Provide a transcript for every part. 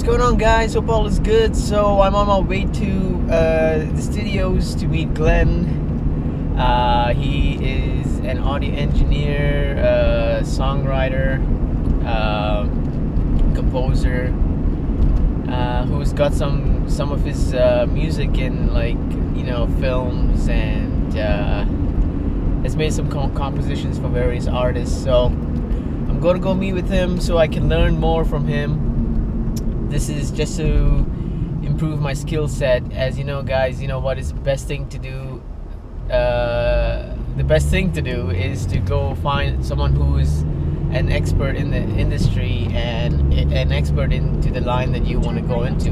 going on, guys? Hope all is good. So I'm on my way to the studios to meet Glenn. He is an audio engineer, songwriter, composer, who's got some of his music in, like, films, and has made some compositions for various artists. So I'm going to go meet with him so I can learn more from him. This is just to improve my skill set. As you know, guys, what is the best thing to do? The best thing to do is to go find someone who is an expert in the industry and an expert into the line that you want to go into.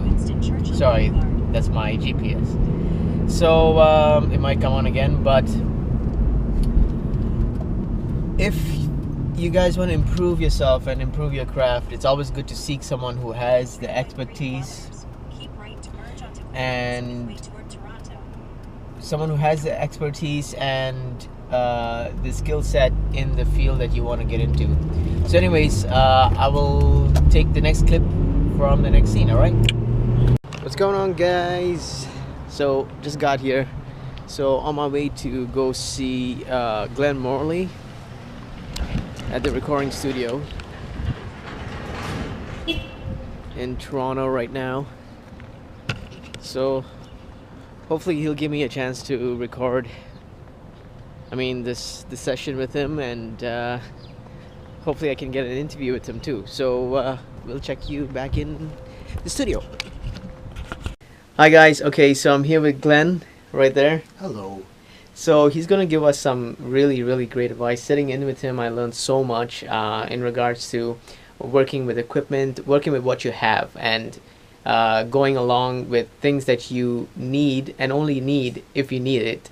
Sorry, that's my GPS. So it might come on again, but if you guys want to improve yourself and improve your craft, it's always good to seek someone who has the expertise and the skill set in the field that you want to get into. So anyways, I will take the next clip from the next scene. All right, what's going on, guys? So just got here, so on my way to go see Glenn Morley at the recording studio in Toronto right now. So hopefully he'll give me a chance to record this session with him, and hopefully I can get an interview with him too. So we'll check you back in the studio. Hi guys, okay, so I'm here with Glenn right there. Hello. So he's going to give us some really, really great advice. Sitting in with him, I learned so much in regards to working with equipment, working with what you have, and going along with things that you need and only need if you need it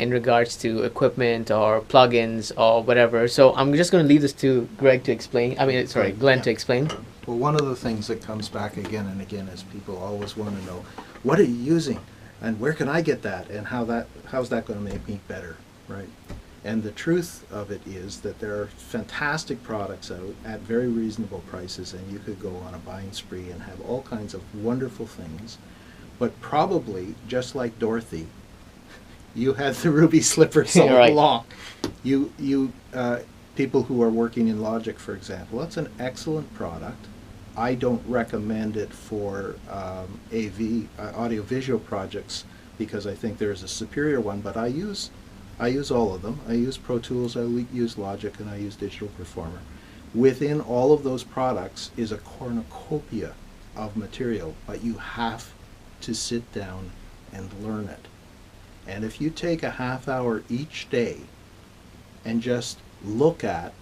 in regards to equipment or plugins or whatever. So I'm just going to leave this to Glenn to explain. To explain. Well, one of the things that comes back again and again is people always want to know, what are you using? And where can I get that? And how's that going to make me better, right? And the truth of it is that there are fantastic products out at very reasonable prices, and you could go on a buying spree and have all kinds of wonderful things. But probably, just like Dorothy, you had the ruby slippers all Right. along. People who are working in Logic, for example, that's an excellent product. I don't recommend it for AV, audio-visual projects, because I think there's a superior one, but I use all of them. I use Pro Tools, I use Logic, and I use Digital Performer. Within all of those products is a cornucopia of material, but you have to sit down and learn it. And if you take a half hour each day and just look at,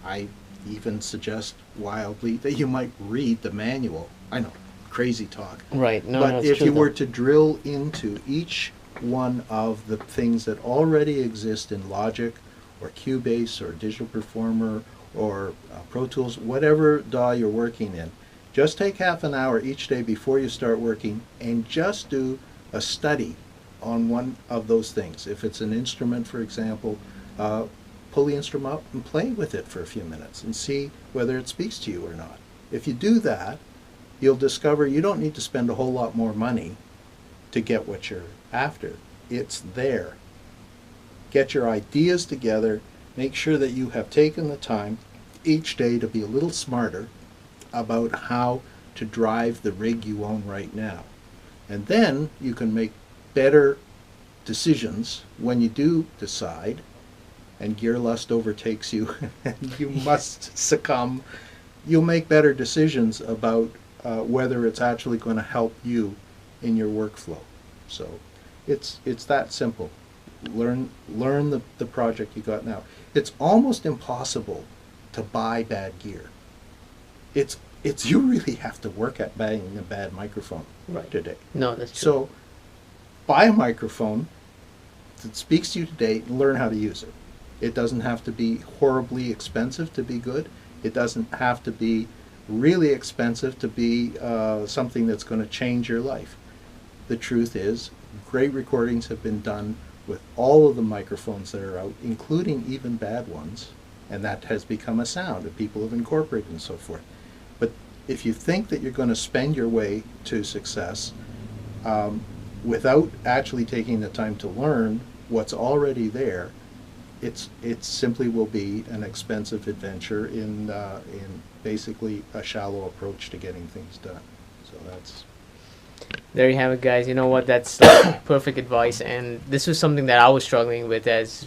I even suggest wildly that you might read the manual. I know, crazy talk. Right. No, but no, it's if true, you were though. to drill into each one of the things that already exist in Logic or Cubase or Digital Performer or Pro Tools, whatever DAW you're working in, just take half an hour each day before you start working and just do a study on one of those things. If it's an instrument, for example, pull the instrument up and play with it for a few minutes and see whether it speaks to you or not. If you do that, you'll discover you don't need to spend a whole lot more money to get what you're after. It's there. Get your ideas together. Make sure that you have taken the time each day to be a little smarter about how to drive the rig you own right now. And then you can make better decisions when you do decide and gear lust overtakes you and you must succumb. You'll make better decisions about whether it's actually going to help you in your workflow. So it's that simple. Learn the project you got now. It's almost impossible to buy bad gear. It's you really have to work at buying a bad microphone today. No, that's true. So buy a microphone that speaks to you today and learn how to use it. It doesn't have to be horribly expensive to be good. It doesn't have to be really expensive to be something that's going to change your life. The truth is, great recordings have been done with all of the microphones that are out, including even bad ones, and that has become a sound that people have incorporated and so forth. But if you think that you're going to spend your way to success without actually taking the time to learn what's already there, it simply will be an expensive adventure in basically a shallow approach to getting things done. So that's. There you have it, guys. You know what? That's perfect advice. And this was something that I was struggling with as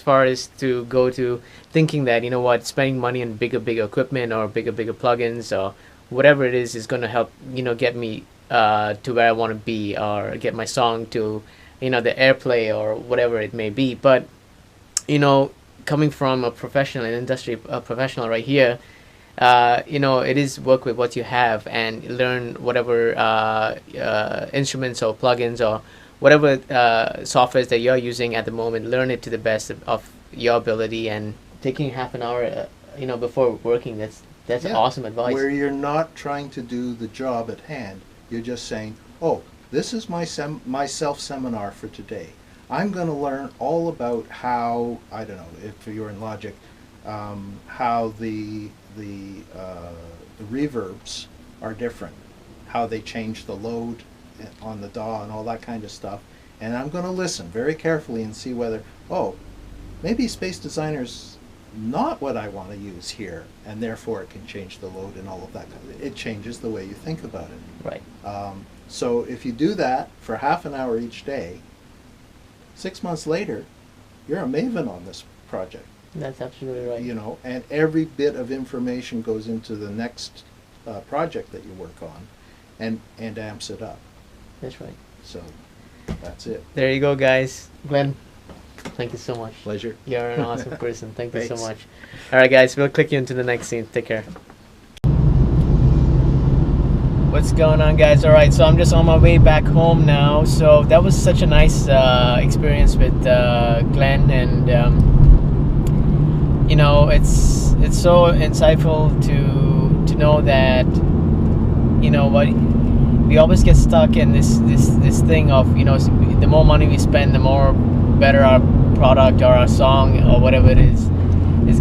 far as to go to thinking that, you know what, spending money on bigger equipment or bigger plugins or whatever it is going to help, you know, get me to where I want to be, or get my song to, you know, the airplay or whatever it may be. But, you know, coming from a professional, an industry professional right here, you know, it is work with what you have and learn whatever instruments or plugins or whatever softwares that you're using at the moment. Learn it to the best of your ability, and taking half an hour, you know, before working. That's awesome advice. Where you're not trying to do the job at hand, you're just saying, "Oh, this is my self-seminar for today. I'm going to learn all about how, I don't know, if you're in Logic, how the reverbs are different, how they change the load on the DAW and all that kind of stuff. And I'm going to listen very carefully and see whether, oh, maybe Space Designer's not what I want to use here, and therefore it can change the load and all of that. It changes the way you think about it. Right. So if you do that for half an hour each day, 6 months later, you're a maven on this project. That's absolutely right. You know, and every bit of information goes into the next project that you work on, and amps it up. That's right. So that's it. There you go, guys. Glenn, thank you so much. Pleasure. You're an awesome person. Thank you so Thanks. much. All right, guys, we'll click you into the next scene. Take care. What's going on, guys? All right, so I'm just on my way back home now. So that was such a nice experience with Glenn, and you know, it's so insightful to know that, you know what, we always get stuck in this thing of, you know, the more money we spend, the more better our product or our song or whatever it is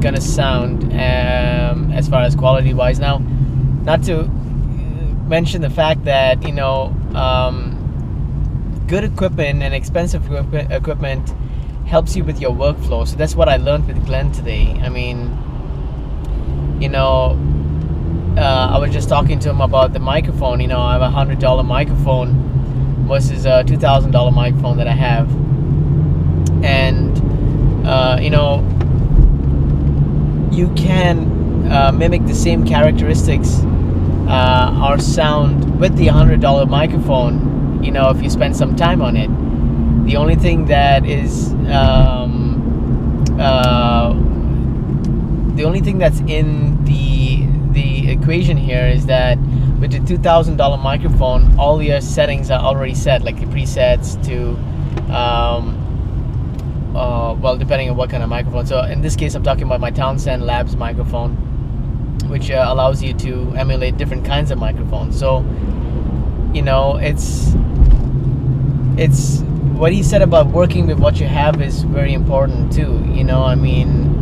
gonna sound, as far as quality wise. Now, not to mention the fact that, you know, good equipment and expensive equipment helps you with your workflow. So that's what I learned with Glenn today. I mean, you know, I was just talking to him about the microphone. You know, I have a $100 microphone versus a $2,000 microphone that I have, and you know, you can mimic the same characteristics or sound with the $100 microphone, you know, if you spend some time on it. The only thing that is the only thing that's in the equation here is that with the $2,000 microphone, all your settings are already set, like the presets to well, depending on what kind of microphone. So in this case, I'm talking about my Townsend Labs microphone, which allows you to emulate different kinds of microphones. So, you know, it's what he said about working with what you have is very important too. You know, I mean,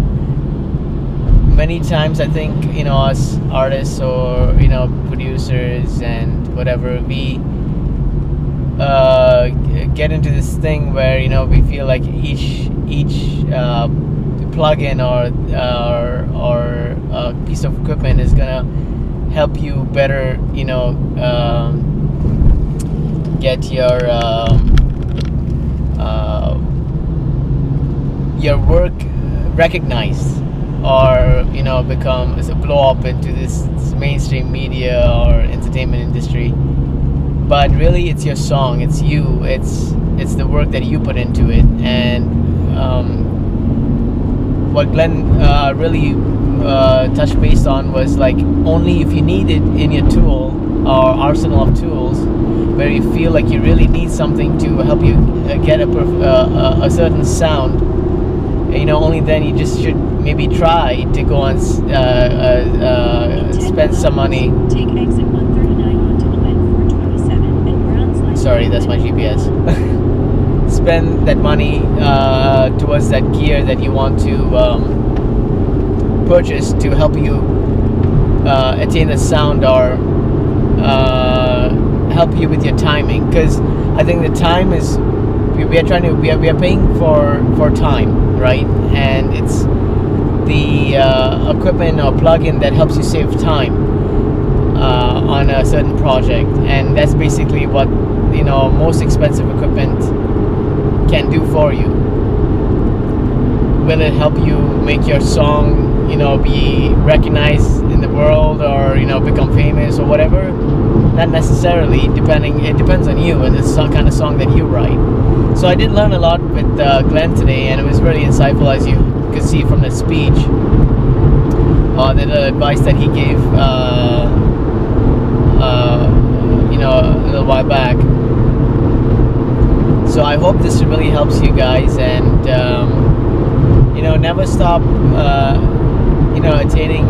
many times I think, you know, us artists or, you know, producers and whatever, we get into this thing where, you know, we feel like each plugin or piece of equipment is gonna help you better, you know, get your work recognized, or, you know, become a blow up into this mainstream media or entertainment industry. But really, it's your song, it's you, it's the work that you put into it. And what Glenn really touched base on was, like, only if you need it in your tool or arsenal of tools, where you feel like you really need something to help you get a certain sound, you know, only then you just should maybe try to go and spend some money. Take exit 139 onto Glen 427 and ground. Sorry, that's my GPS. Spend that money towards that gear that you want to purchase to help you attain the sound or help you with your timing, because I think the time is we are paying for time, right? And it's the equipment or plugin that helps you save time on a certain project, and that's basically what most expensive equipment can do for you. Will it help you make your song be recognized in the world, or become famous or whatever? Not necessarily. It depends on you and the kind of song that you write. So I did learn a lot with Glenn today, and it was really insightful, as you could see from the speech, the advice that he gave a little while back. So I hope this really helps you guys, and never stop attaining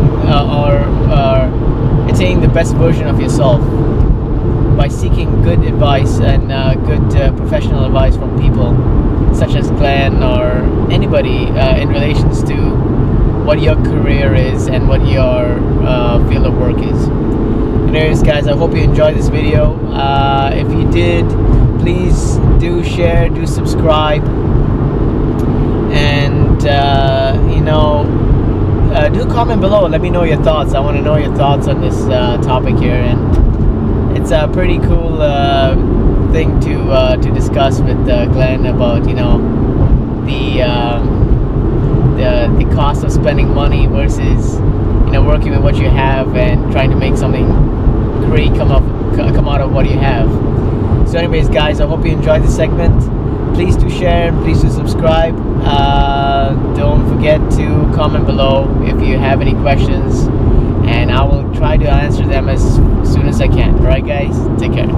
attaining the best version of yourself by seeking good advice and good professional advice from people such as Glenn or anybody in relations to what your career is and what your field of work is. Anyways, guys, I hope you enjoyed this video. If you did, please do share, do subscribe, and do comment below. Let me know your thoughts. I want to know your thoughts on this topic here, and it's a pretty cool thing to discuss with Glenn about the cost of spending money versus working with what you have and trying to make something great come out of what you have. So anyways, guys, I hope you enjoyed this segment. Please do share and please do subscribe. Don't forget to comment below if you have any questions, and I will try to answer them as soon as I can. Alright, guys, take care.